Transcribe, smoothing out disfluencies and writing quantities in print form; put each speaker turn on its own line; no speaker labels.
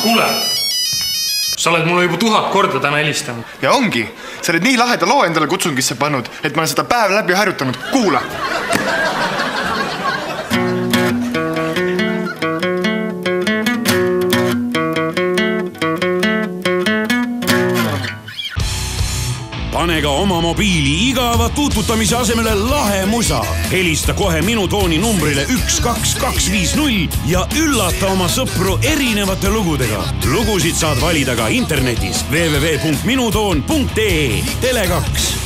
Kuule, sa oled mulle juba 1000 korda täna helistanud.
Ja ongi, sa oled nii laheda loo endale kutsungisse pannud, et ma olen seda päev läbi harjutanud. Kuula!
Pane ka oma mobiili igava tututamise asemele lahe musa. Helista kohe Minu Tooni numbrile 12250 ja üllata oma sõpru erinevate lugudega. Lugusid saad valida ka internetis www.minutoon.ee. Tele2.